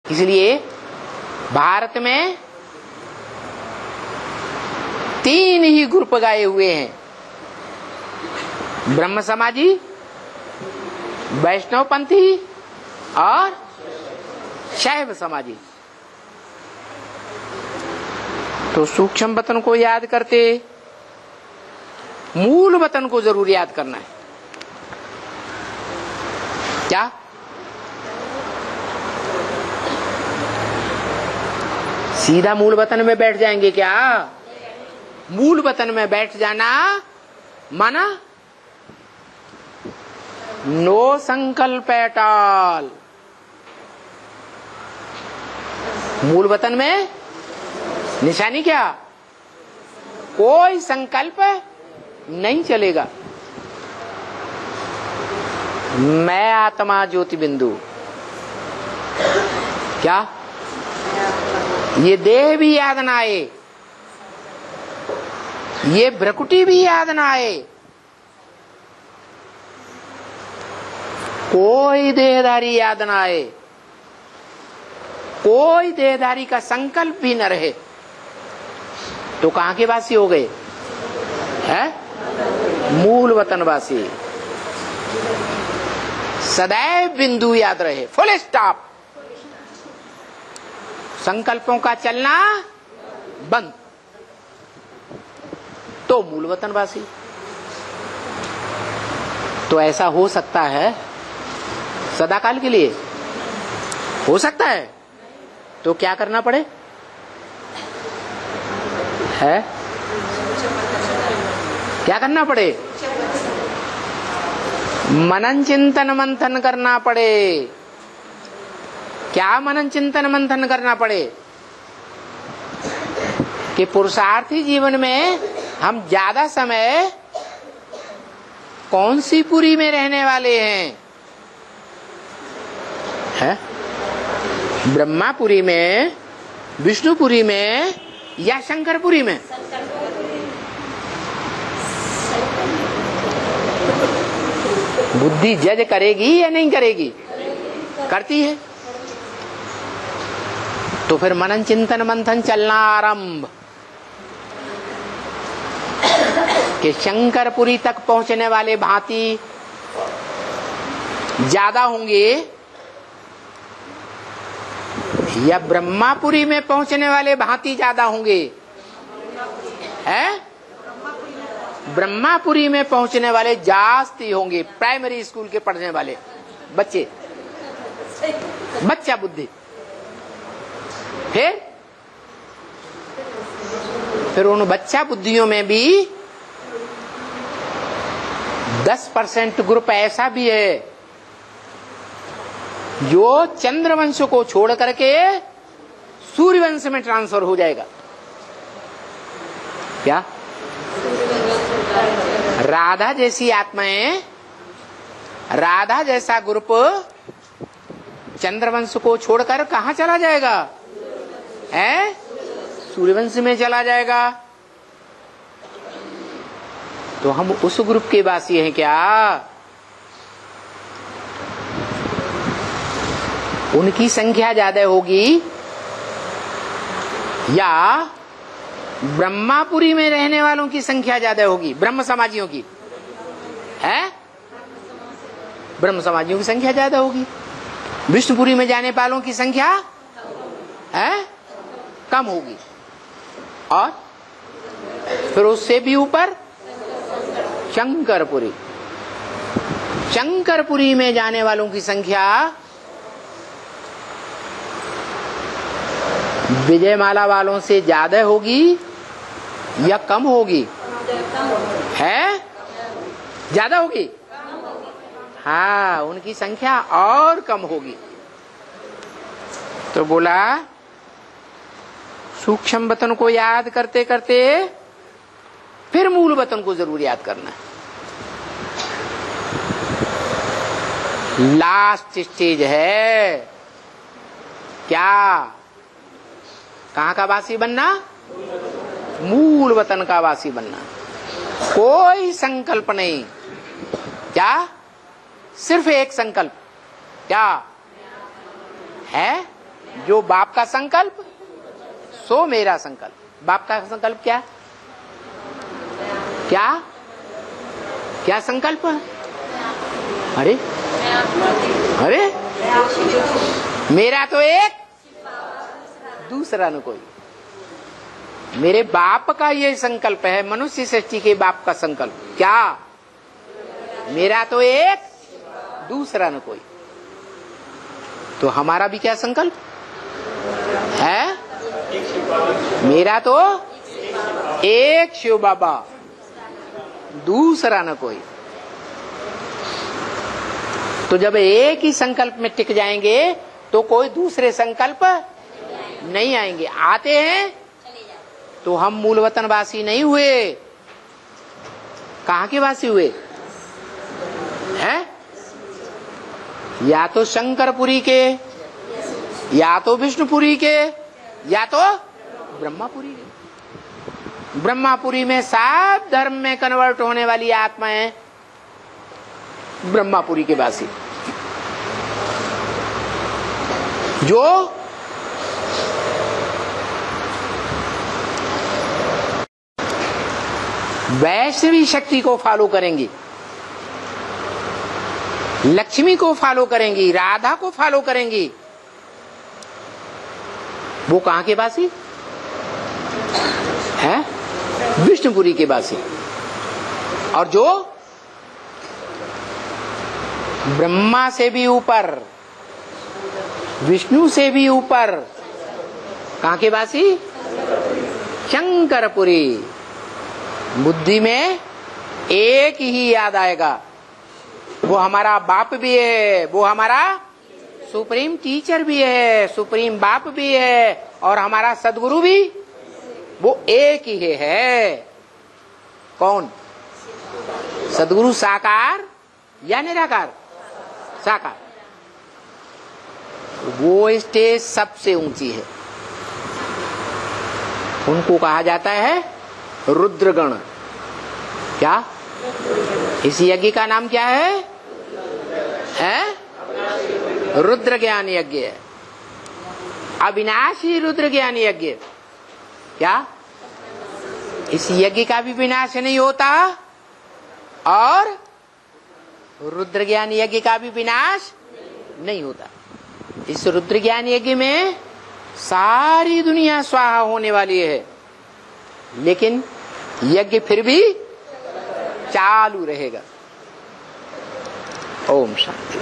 इसलिए भारत में 3 ही ग्रुप गाए हुए हैं, ब्रह्म समाजी, वैष्णव पंथी और शैव समाजी। तो सूक्ष्म वतन को याद करते मूल वतन को जरूर याद करना है। क्या सीधा मूल वतन में बैठ जाएंगे क्या? मूल वतन में बैठ जाना माना नो संकल्प एट ऑल। मूल वतन में निशानी क्या? कोई संकल्प नहीं चलेगा। मैं आत्मा ज्योति बिंदु। क्या ये देह भी याद ना आए, ये भ्रकुटी भी याद ना आए, कोई देहधारी याद ना आए, कोई देहधारी का संकल्प भी न रहे, तो कहां के वासी हो गए? है मूल वतनवासी। सदैव बिंदु याद रहे, फुल स्टॉप। संकल्पों का चलना बंद, तो मूल वतनवासी। तो ऐसा हो सकता है सदाकाल के लिए? हो सकता है। तो क्या करना पड़े? है क्या करना पड़े? मनन चिंतन मंथन करना पड़े। क्या मनन चिंतन मंथन करना पड़े? कि पुरुषार्थी जीवन में हम ज्यादा समय कौन सी पुरी में रहने वाले हैं? है ब्रह्मापुरी में, विष्णुपुरी में या शंकरपुरी में? बुद्धि जज करेगी या नहीं करेगी? करती है। तो फिर मनन चिंतन मंथन चलना आरंभ कि शंकरपुरी तक पहुंचने वाले भांति ज्यादा होंगे या ब्रह्मापुरी में पहुंचने वाले भांति ज्यादा होंगे? है ब्रह्मापुरी में पहुंचने वाले जास्ती होंगे। प्राइमरी स्कूल के पढ़ने वाले बच्चे, बच्चा बुद्धि। फिर उन बच्चा बुद्धियों में भी 10% ग्रुप ऐसा भी है जो चंद्रवंश को छोड़ करके सूर्यवंश में ट्रांसफर हो जाएगा। क्या राधा जैसी आत्माएं, राधा जैसा ग्रुप चंद्रवंश को छोड़कर कहां चला जाएगा? है सूर्यवंश में चला जाएगा। तो हम उस ग्रुप के वासी हैं क्या? उनकी संख्या ज्यादा होगी या ब्रह्मापुरी में रहने वालों की संख्या ज्यादा होगी? ब्रह्म समाजियों की है, ब्रह्म समाजियों की संख्या ज्यादा होगी। विष्णुपुरी में जाने वालों की संख्या है कम होगी। और फिर उससे भी ऊपर शंकरपुरी, शंकरपुरी में जाने वालों की संख्या विजयमाला वालों से ज्यादा होगी या कम होगी? है ज्यादा होगी। हाँ, उनकी संख्या और कम होगी। तो बोला सूक्ष्म वतन को याद करते करते फिर मूल वतन को जरूर याद करना है। लास्ट स्टेज है क्या? कहाँ का वासी बनना? मूल वतन का वासी बनना। कोई संकल्प नहीं। क्या? सिर्फ एक संकल्प। क्या है? जो बाप का संकल्प सो मेरा संकल्प। बाप का संकल्प क्या क्या क्या संकल्प है? अरे अरे मेरा तो एक, दूसरा न कोई। मेरे बाप का ये संकल्प है, मनुष्य सृष्टि के बाप का संकल्प क्या? मेरा तो एक, दूसरा न कोई। तो हमारा भी क्या संकल्प है? मेरा तो एक शिव बाबा, दूसरा न कोई। तो जब एक ही संकल्प में टिक जाएंगे तो कोई दूसरे संकल्प नहीं आएंगे। आते हैं तो हम मूल वतन वासी नहीं हुए। कहाँ के वासी हुए हैं? या तो शंकरपुरी के, या तो विष्णुपुरी के, या तो ब्रह्मापुरी के। ब्रह्मापुरी में सब धर्म में कन्वर्ट होने वाली आत्माएं ब्रह्मापुरी के वासी, जो वैष्णवी शक्ति को फॉलो करेंगी, लक्ष्मी को फॉलो करेंगी, राधा को फॉलो करेंगी, वो कहां के वासी है? विष्णुपुरी के वासी। और जो ब्रह्मा से भी ऊपर, विष्णु से भी ऊपर, कहां के वासी? शंकरपुरी। बुद्धि में एक ही याद आएगा, वो हमारा बाप भी है, वो हमारा सुप्रीम टीचर भी है, सुप्रीम बाप भी है, और हमारा सदगुरु भी वो एक ही है। कौन? सदगुरु साकार या निराकार? साकार। वो स्टेज सबसे ऊंची है, उनको कहा जाता है रुद्रगण। क्या? इस यज्ञ का नाम क्या है? रुद्र ज्ञान यज्ञ, अविनाशी रुद्र ज्ञान यज्ञ। क्या? इस यज्ञ का भी विनाश नहीं होता और रुद्र ज्ञान यज्ञ का भी विनाश नहीं होता। इस रुद्र ज्ञान यज्ञ में सारी दुनिया स्वाहा होने वाली है, लेकिन यज्ञ फिर भी चालू रहेगा। ओम शांति।